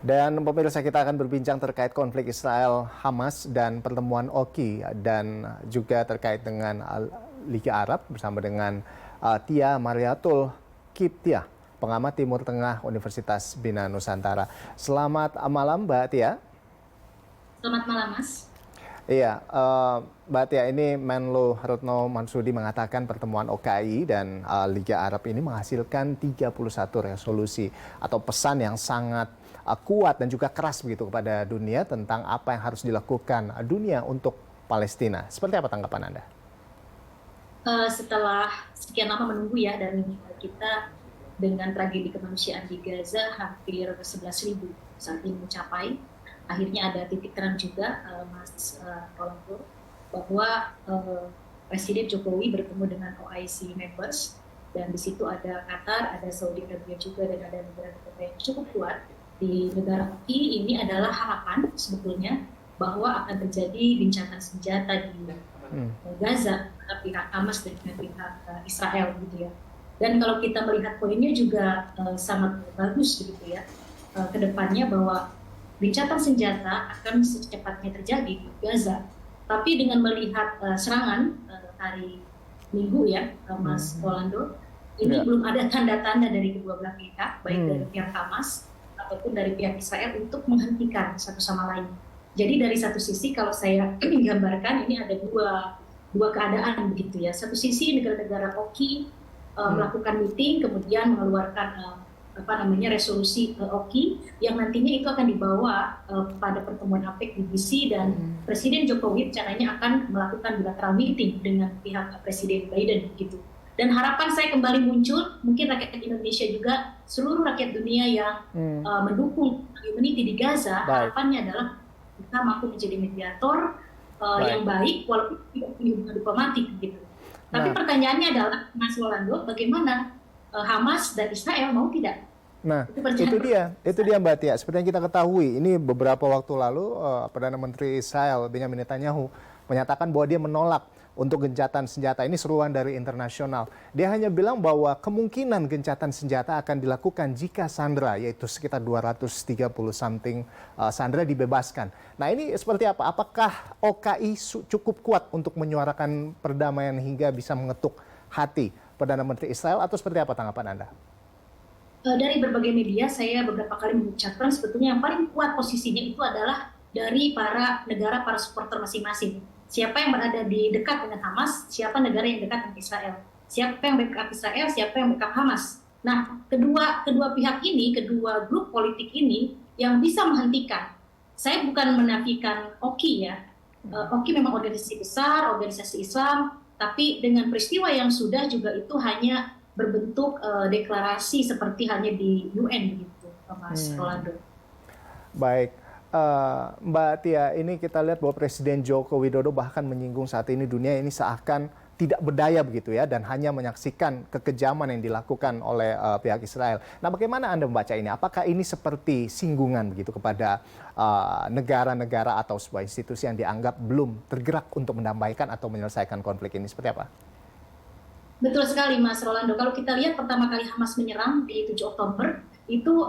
Dan pemirsa, kita akan berbincang terkait konflik Israel-Hamas dan pertemuan Oki, dan juga terkait dengan Liga Arab bersama dengan Tia Mariatul Kiptia, pengamat Timur Tengah Universitas Bina Nusantara. Selamat malam Mbak Tia. Selamat malam, Mas. Iya, Mbak Tia, ini Menlu Retno Marsudi mengatakan pertemuan OKI dan Liga Arab ini menghasilkan 31 resolusi atau pesan yang sangat kuat dan juga keras begitu kepada dunia tentang apa yang harus dilakukan dunia untuk Palestina. Seperti apa tanggapan Anda? Setelah sekian lama menunggu ya, dan kita dengan tragedi kemanusiaan di Gaza hampir 11.000 saat ini mencapai, akhirnya ada titik terang juga, Mas Rolando, bahwa Presiden Jokowi bertemu dengan OIC members, dan di situ ada Qatar, ada Saudi Arabia juga, dan ada negara-negara yang cukup kuat. Di negara OKI ini adalah harapan sebetulnya bahwa akan terjadi gencatan senjata di Gaza antara pihak Hamas dan pihak Israel gitu ya. Dan kalau kita melihat poinnya juga sangat bagus begitu ya, kedepannya bahwa gencatan senjata akan secepatnya terjadi di Gaza. Tapi dengan melihat serangan hari Minggu ya, Mas Rolando, ini belum ada tanda-tanda dari kedua belah pihak, baik dari pihak Hamas ataupun dari pihak Israel untuk menghentikan satu sama lain. Jadi dari satu sisi kalau saya gambarkan ini ada dua keadaan begitu ya. Satu sisi negara-negara OKI melakukan meeting, kemudian mengeluarkan resolusi OKI yang nantinya itu akan dibawa pada pertemuan APEC di DC, dan Presiden Jokowi rencananya akan melakukan bilateral meeting dengan pihak Presiden Biden gitu. Dan harapan saya kembali muncul, mungkin rakyat Indonesia juga, seluruh rakyat dunia yang mendukung humanity di Gaza, harapannya adalah kita mampu menjadi mediator yang baik, walaupun tidak punya hubungan diplomatik gitu. Tapi pertanyaannya adalah, Mas Rolando, bagaimana Hamas dan Israel mau tidak? Nah, itu dia Mbak Tia. Seperti yang kita ketahui, ini beberapa waktu lalu Perdana Menteri Israel Benjamin Netanyahu menyatakan bahwa dia menolak untuk gencatan senjata. Ini seruan dari internasional. Dia hanya bilang bahwa kemungkinan gencatan senjata akan dilakukan jika sandera, yaitu sekitar 230 something sandera dibebaskan. Nah, ini seperti apa? Apakah OKI cukup kuat untuk menyuarakan perdamaian hingga bisa mengetuk hati Perdana Menteri Israel, atau seperti apa tanggapan Anda? Dari berbagai media saya beberapa kali mengucapkan sebetulnya yang paling kuat posisinya itu adalah dari para negara, para supporter masing-masing. Siapa yang berada di dekat dengan Hamas, siapa negara yang dekat dengan Israel. Siapa yang backup Israel, siapa yang backup Hamas. Nah, kedua pihak ini, kedua grup politik ini yang bisa menghentikan. Saya bukan menafikan OKI ya. OKI memang organisasi besar, organisasi Islam, tapi dengan peristiwa yang sudah juga itu hanya berbentuk deklarasi seperti hanya di UN gitu, Mas Rolando. Baik, Mbak Tia, ini kita lihat bahwa Presiden Joko Widodo bahkan menyinggung saat ini dunia ini seakan tidak berdaya begitu ya, dan hanya menyaksikan kekejaman yang dilakukan oleh pihak Israel. Nah, bagaimana Anda membaca ini? Apakah ini seperti singgungan begitu kepada negara-negara atau sebuah institusi yang dianggap belum tergerak untuk mendamaikan atau menyelesaikan konflik ini? Seperti apa? Betul sekali, Mas Rolando. Kalau kita lihat pertama kali Hamas menyerang di 7 Oktober, itu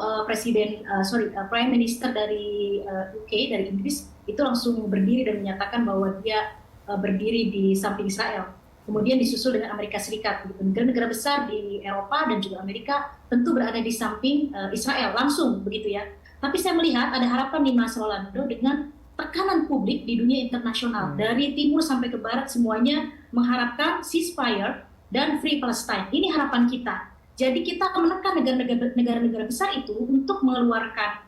Prime Minister dari UK, dari Inggris, itu langsung berdiri dan menyatakan bahwa dia berdiri di samping Israel. Kemudian disusul dengan Amerika Serikat. Negara-negara besar di Eropa dan juga Amerika tentu berada di samping Israel, langsung begitu ya. Tapi saya melihat ada harapan di Mas Rolando dengan tekanan publik di dunia internasional. Dari timur sampai ke barat semuanya mengharapkan ceasefire dan Free Palestine. Ini harapan kita. Jadi kita akan menekan negara-negara besar itu untuk mengeluarkan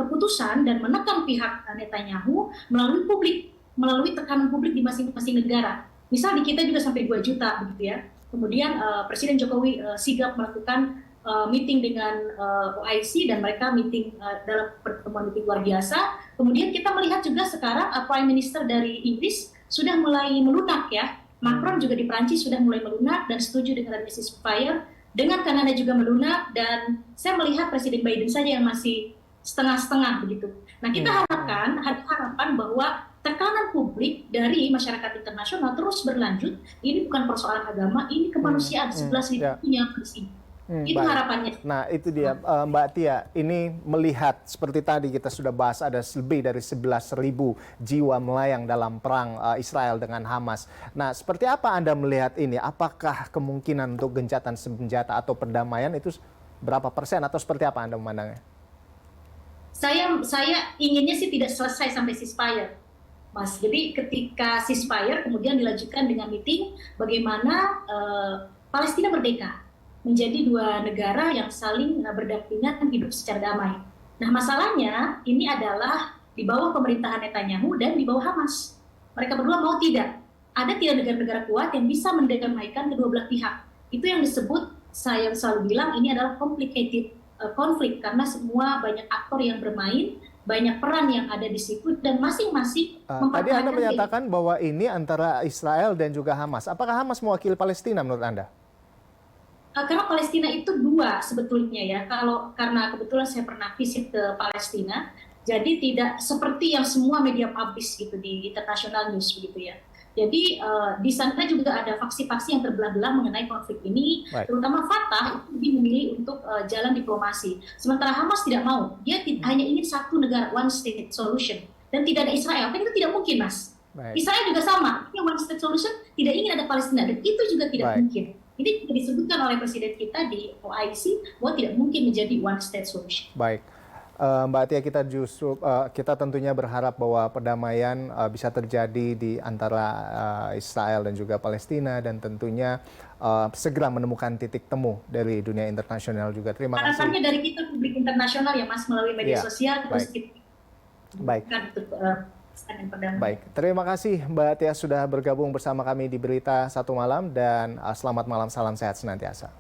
keputusan dan menekan pihak Netanyahu melalui publik, melalui tekanan publik di masing-masing negara. Misal di kita juga sampai 2 juta begitu ya. Kemudian Presiden Jokowi sigap melakukan meeting dengan OIC, dan mereka meeting dalam pertemuan meeting luar biasa. Kemudian kita melihat juga sekarang Prime Minister dari Inggris sudah mulai melunak ya. Macron juga di Prancis sudah mulai melunak dan setuju dengan adanya ceasefire. Dengan Kanada juga melunak, dan saya melihat Presiden Biden saja yang masih setengah-setengah begitu. Nah, kita harapan bahwa tekanan publik dari masyarakat internasional terus berlanjut. Ini bukan persoalan agama, ini kemanusiaan 11.000 yang bersih. Itu Baik. harapannya. Nah, itu dia Mbak Tia, ini melihat seperti tadi kita sudah bahas ada lebih dari 11.000 jiwa melayang dalam perang Israel dengan Hamas. Nah, seperti apa Anda melihat ini? Apakah kemungkinan untuk gencatan senjata atau perdamaian itu berapa persen atau seperti apa Anda memandangnya? Saya inginnya sih tidak selesai sampai ceasefire, Mas. Jadi ketika ceasefire kemudian dilanjutkan dengan meeting bagaimana Palestina merdeka menjadi dua negara yang saling berdampingan hidup secara damai. Nah, masalahnya ini adalah di bawah pemerintahan Netanyahu dan di bawah Hamas. Mereka berdua mau tidak. Ada tidak negara-negara kuat yang bisa mendamaikan kedua belah pihak. Itu yang disebut, saya selalu bilang, ini adalah complicated konflik karena semua banyak aktor yang bermain, banyak peran yang ada di situ dan masing-masing Tadi Anda mempertahankan menyatakan bahwa ini antara Israel dan juga Hamas. Apakah Hamas mewakili Palestina menurut Anda? Karena Palestina itu dua sebetulnya ya. Karena kebetulan saya pernah visit ke Palestina, jadi tidak seperti yang semua media publish gitu di international news begitu ya. Jadi di sana juga ada faksi-faksi yang terbelah-belah mengenai konflik ini, Baik. terutama Fatah lebih memilih untuk jalan diplomasi. Sementara Hamas tidak mau, dia hanya ingin satu negara, one state solution, dan tidak ada Israel. Kan itu tidak mungkin, Mas. Baik. Israel juga sama, yang one state solution tidak ingin ada Palestina, dan itu juga tidak Baik. mungkin. Ini disebutkan oleh Presiden kita di OIC bahwa tidak mungkin menjadi one state solution. Baik. Mbak Tia, kita tentunya berharap bahwa perdamaian bisa terjadi di antara Israel dan juga Palestina dan tentunya segera menemukan titik temu dari dunia internasional juga. Terima kasih. Harapannya dari kita publik internasional ya Mas, melalui media sosial terus kita Baik. untuk yang perdamaian. Baik, terima kasih Mbak Tia sudah bergabung bersama kami di Berita Satu Malam dan selamat malam, salam sehat senantiasa.